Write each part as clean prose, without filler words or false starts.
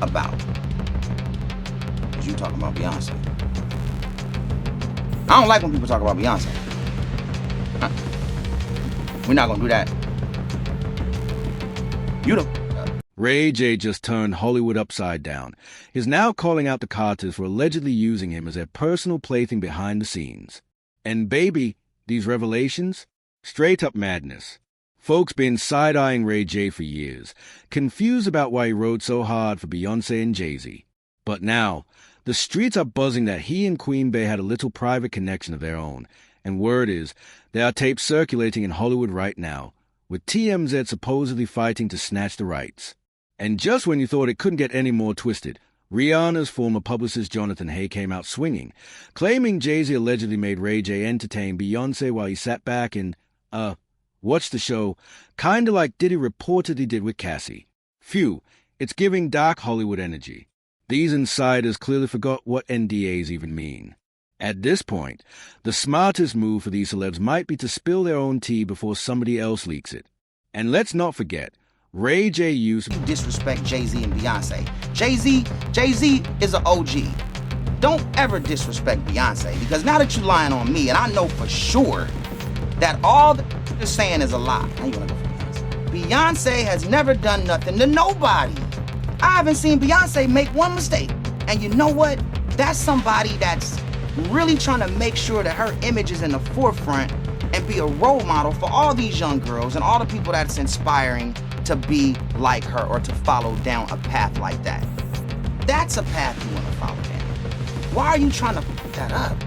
about is you talking about Beyonce. I don't like when people talk about Beyonce. We're not gonna do that. You don't. Ray J just turned Hollywood upside down. He's now calling out the Carters for allegedly using him as their personal plaything behind the scenes. And baby, these revelations? Straight up madness. Folks been side-eyeing Ray J for years, confused about why he rode so hard for Beyoncé and Jay-Z. But now, the streets are buzzing that he and Queen Bey had a little private connection of their own. And word is, there are tapes circulating in Hollywood right now, with TMZ supposedly fighting to snatch the rights. And just when you thought it couldn't get any more twisted, Rihanna's former publicist Jonathan Hay came out swinging, claiming Jay-Z allegedly made Ray J entertain Beyoncé while he sat back and, watched the show, kinda like Diddy reportedly did with Cassie. Phew, it's giving dark Hollywood energy. These insiders clearly forgot what NDAs even mean. At this point, the smartest move for these celebs might be to spill their own tea before somebody else leaks it. And let's not forget, Ray J used to disrespect Jay-Z and Beyonce. Jay-Z is an OG. Don't ever disrespect Beyonce, because now that you're lying on me, and I know for sure that all you're saying is a lie. Now you wanna go for Beyonce. Beyonce has never done nothing to nobody. I haven't seen Beyonce make one mistake. And you know what? That's somebody that's really trying to make sure that her image is in the forefront and be a role model for all these young girls and all the people that's inspiring to be like her or to follow down a path like that. That's a path you want to follow down. Why are you trying to put that up?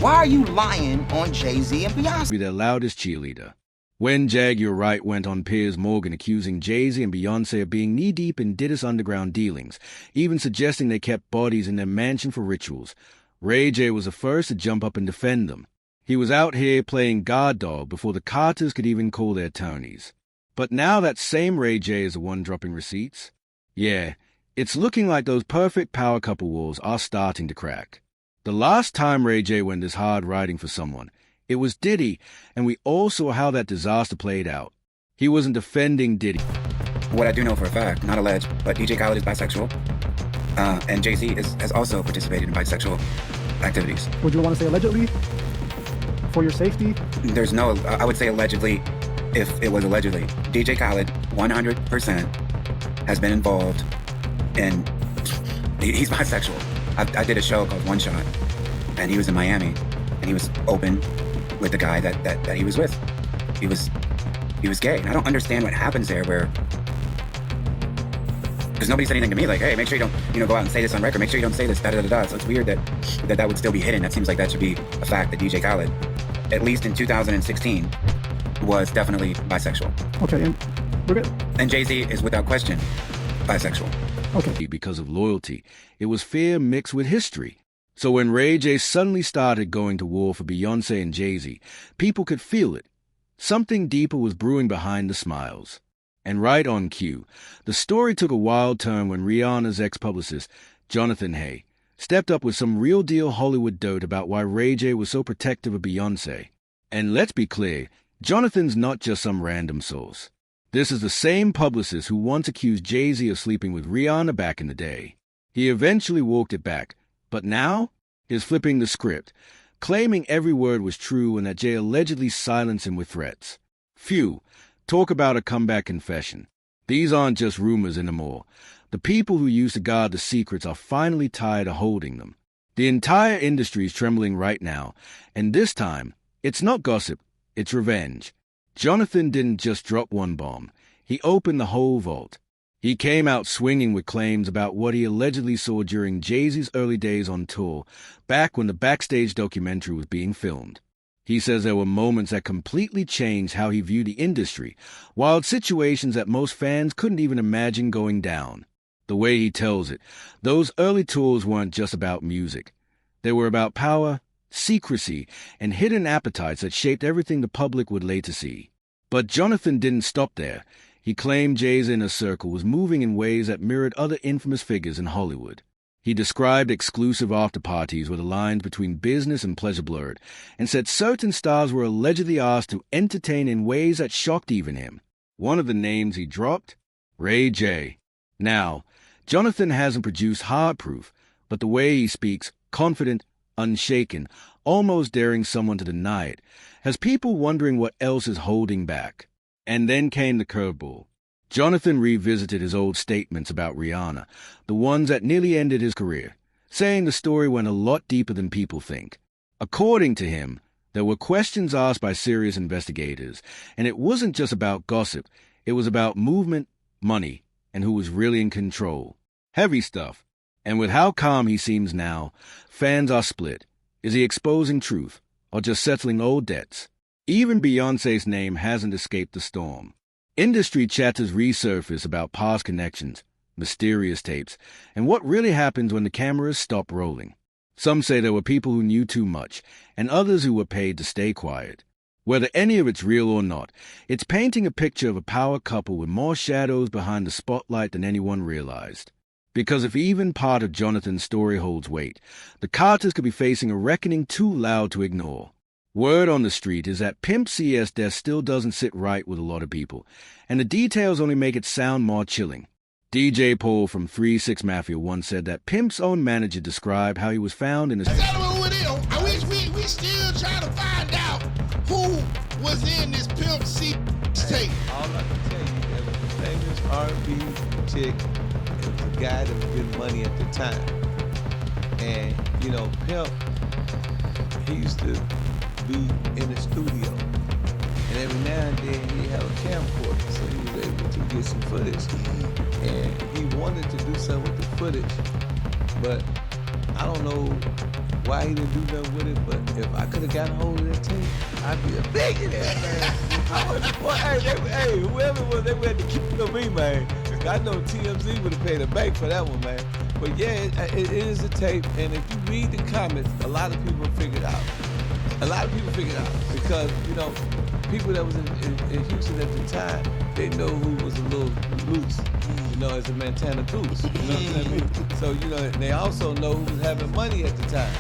Why are you lying on Jay-Z and Beyonce? Be their loudest cheerleader. When Jag, You're Right went on Piers Morgan accusing Jay-Z and Beyonce of being knee-deep in Diddy's underground dealings, even suggesting they kept bodies in their mansion for rituals, Ray J was the first to jump up and defend them. He was out here playing guard dog before the Carters could even call their attorneys. But now that same Ray J is the one dropping receipts. Yeah, it's looking like those perfect power couple walls are starting to crack. The last time Ray J went this hard riding for someone, it was Diddy, and we all saw how that disaster played out. He wasn't defending Diddy. What I do know for a fact, not alleged, but DJ Khaled is bisexual, and Jay-Z has also participated in bisexual activities. Would you want to say allegedly? For your safety? There's no, I would say allegedly, if it was allegedly. DJ Khaled, 100%, has been involved in, he's bisexual. I did a show called One Shot, and he was in Miami, and he was open with the guy that he was with. He was gay. And I don't understand what happens there where, because nobody said anything to me like, hey, make sure you don't, go out and say this on record. Make sure you don't say this, da-da-da-da. So it's weird that would still be hidden. That seems like that should be a fact that DJ Khaled, at least in 2016, was definitely bisexual. Okay, and we're good. And Jay-Z is without question bisexual. Okay. Because of loyalty, it was fear mixed with history. So when Ray J suddenly started going to war for Beyoncé and Jay-Z, people could feel it. Something deeper was brewing behind the smiles. And right on cue, the story took a wild turn when Rihanna's ex-publicist, Jonathan Hay, stepped up with some real-deal Hollywood dirt about why Ray J was so protective of Beyoncé. And let's be clear, Jonathan's not just some random source. This is the same publicist who once accused Jay-Z of sleeping with Rihanna back in the day. He eventually walked it back, but now he's flipping the script, claiming every word was true and that Jay allegedly silenced him with threats. Phew, talk about a comeback confession. These aren't just rumors anymore. The people who used to guard the secrets are finally tired of holding them. The entire industry is trembling right now, and this time, it's not gossip, it's revenge. Jonathan didn't just drop one bomb. He opened the whole vault. He came out swinging with claims about what he allegedly saw during Jay-Z's early days on tour, back when the Backstage documentary was being filmed. He says there were moments that completely changed how he viewed the industry, wild situations that most fans couldn't even imagine going down. The way he tells it, those early tours weren't just about music. They were about power, secrecy, and hidden appetites that shaped everything the public would later see. But Jonathan didn't stop there. He claimed Jay's inner circle was moving in ways that mirrored other infamous figures in Hollywood. He described exclusive after-parties where the lines between business and pleasure blurred, and said certain stars were allegedly asked to entertain in ways that shocked even him. One of the names he dropped? Ray J. Now, Jonathan hasn't produced hard proof, but the way he speaks, confident, unshaken, almost daring someone to deny it, has people wondering what else is holding back. And then came the curveball. Jonathan revisited his old statements about Rihanna, the ones that nearly ended his career, saying the story went a lot deeper than people think. According to him, there were questions asked by serious investigators, and it wasn't just about gossip, it was about movement, money, and who was really in control. Heavy stuff. And with how calm he seems now, fans are split. Is he exposing truth, or just settling old debts? Even Beyoncé's name hasn't escaped the storm. Industry chatters resurface about past connections, mysterious tapes, and what really happens when the cameras stop rolling. Some say there were people who knew too much, and others who were paid to stay quiet. Whether any of it's real or not, it's painting a picture of a power couple with more shadows behind the spotlight than anyone realized. Because if even part of Jonathan's story holds weight, the Carters could be facing a reckoning too loud to ignore. Word on the street is that Pimp C.'s death still doesn't sit right with a lot of people, and the details only make it sound more chilling. DJ Paul from 3-6 Mafia once said that Pimp's own manager described how he was found in his... I wish we still trying to find out who was in this Pimp C tape. All I can tell you, there was a famous R&B chick, it was a guy that was getting money at the time. And, you know, Pimp, he used to be in the studio. And every now and then he had a camcorder, so he was able to get some footage. And he wanted to do something with the footage, but I don't know why he didn't do nothing with it, but if I could have gotten hold of that tape, I'd be a billionaire, man. Hey, whoever was, they had to keep it on me, man. I know TMZ would have paid a bank for that one, man. But yeah, it is a tape, and if you read the comments, a lot of people figured out. A lot of people figured out because, you know, people that was in Houston at the time, they know who was a little loose, you know, as a Montana Goose, you know what I mean? So, you know, they also know who was having money at the time.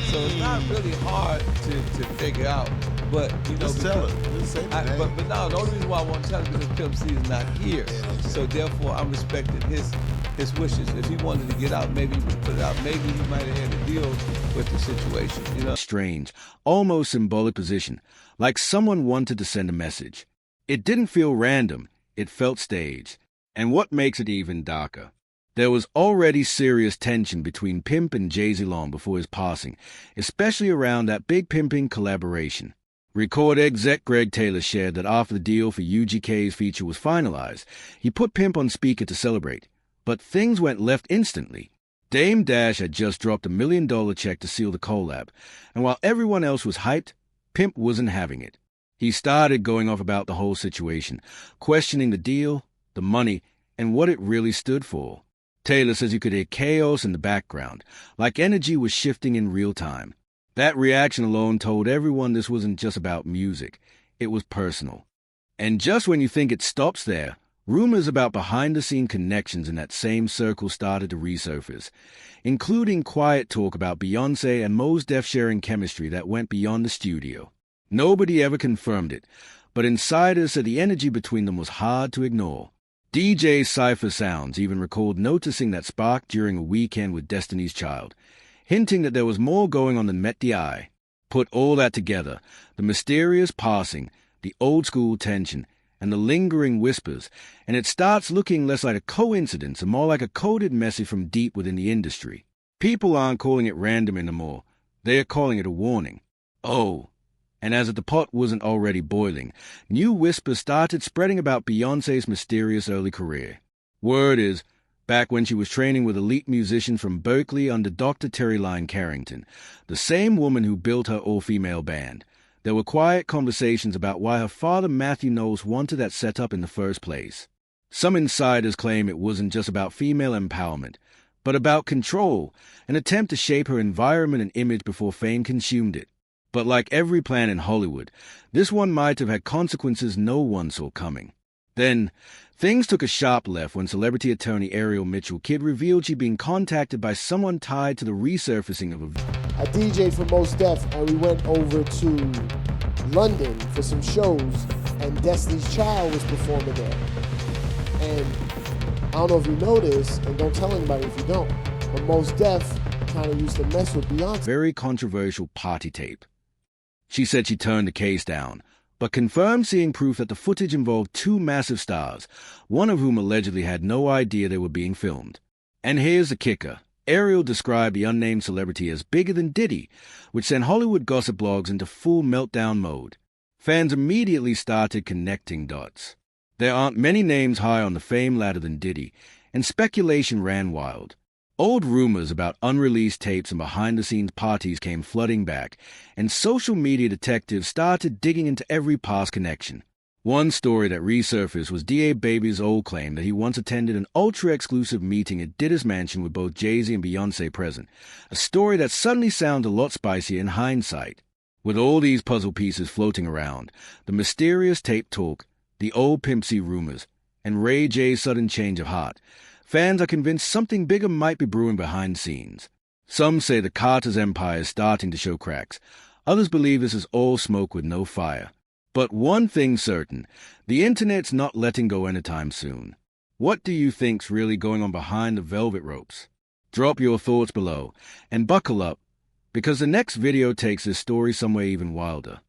So it's not really hard to figure out, but, you know, Just tell it. Just say the name. But no, the only reason why I want to tell it is because Pimp C is not here. So therefore, I'm respecting his wishes. If he wanted to get out, maybe he would put it out. Maybe he might have had to deal with the situation, you know? Strange, almost symbolic position, like someone wanted to send a message. It didn't feel random, it felt staged. And what makes it even darker? There was already serious tension between Pimp and Jay-Z long before his passing, especially around that Big Pimpin' collaboration. Record exec Greg Taylor shared that after the deal for UGK's feature was finalized, he put Pimp on speaker to celebrate. But things went left instantly. Dame Dash had just dropped $1 million check to seal the collab, and while everyone else was hyped, Pimp wasn't having it. He started going off about the whole situation, questioning the deal, the money, and what it really stood for. Taylor says you could hear chaos in the background, like energy was shifting in real time. That reaction alone told everyone this wasn't just about music, it was personal. And just when you think it stops there, rumors about behind-the-scene connections in that same circle started to resurface, including quiet talk about Beyoncé and Mos Def sharing chemistry that went beyond the studio. Nobody ever confirmed it, but insiders said the energy between them was hard to ignore. DJ Cypher Sounds even recalled noticing that spark during a weekend with Destiny's Child, hinting that there was more going on than met the eye. Put all that together, the mysterious passing, the old-school tension, and the lingering whispers, and it starts looking less like a coincidence and more like a coded message from deep within the industry. People aren't calling it random anymore. They are calling it a warning. Oh. And as if the pot wasn't already boiling, new whispers started spreading about Beyoncé's mysterious early career. Word is, back when she was training with elite musicians from Berkeley under Dr. Terry Lyne Carrington, the same woman who built her all-female band, there were quiet conversations about why her father Matthew Knowles wanted that set up in the first place. Some insiders claim it wasn't just about female empowerment, but about control, an attempt to shape her environment and image before fame consumed it. But like every plan in Hollywood, this one might have had consequences no one saw coming. Then, things took a sharp left when celebrity attorney Ariel Mitchell Kidd revealed she'd been contacted by someone tied to the resurfacing of I DJ'd for Mos Def, and we went over to London for some shows, and Destiny's Child was performing there. And don't know if you know this, and don't tell anybody if you don't, but Mos Def kind of used to mess with Beyonce. Very controversial party tape. She said she turned the case down, but confirmed seeing proof that the footage involved two massive stars, one of whom allegedly had no idea they were being filmed. And here's the kicker. Ariel described the unnamed celebrity as bigger than Diddy, which sent Hollywood gossip blogs into full meltdown mode. Fans immediately started connecting dots. There aren't many names higher on the fame ladder than Diddy, and speculation ran wild. Old rumors about unreleased tapes and behind-the-scenes parties came flooding back, and social media detectives started digging into every past connection. One story that resurfaced was D.A. Baby's old claim that he once attended an ultra-exclusive meeting at Diddy's mansion with both Jay-Z and Beyoncé present, a story that suddenly sounds a lot spicier in hindsight. With all these puzzle pieces floating around, the mysterious tape talk, the old Pimp C rumors, and Ray J's sudden change of heart, fans are convinced something bigger might be brewing behind the scenes. Some say the Carter's empire is starting to show cracks. Others believe this is all smoke with no fire. But one thing's certain, the internet's not letting go anytime soon. What do you think's really going on behind the velvet ropes? Drop your thoughts below, and buckle up, because the next video takes this story somewhere even wilder.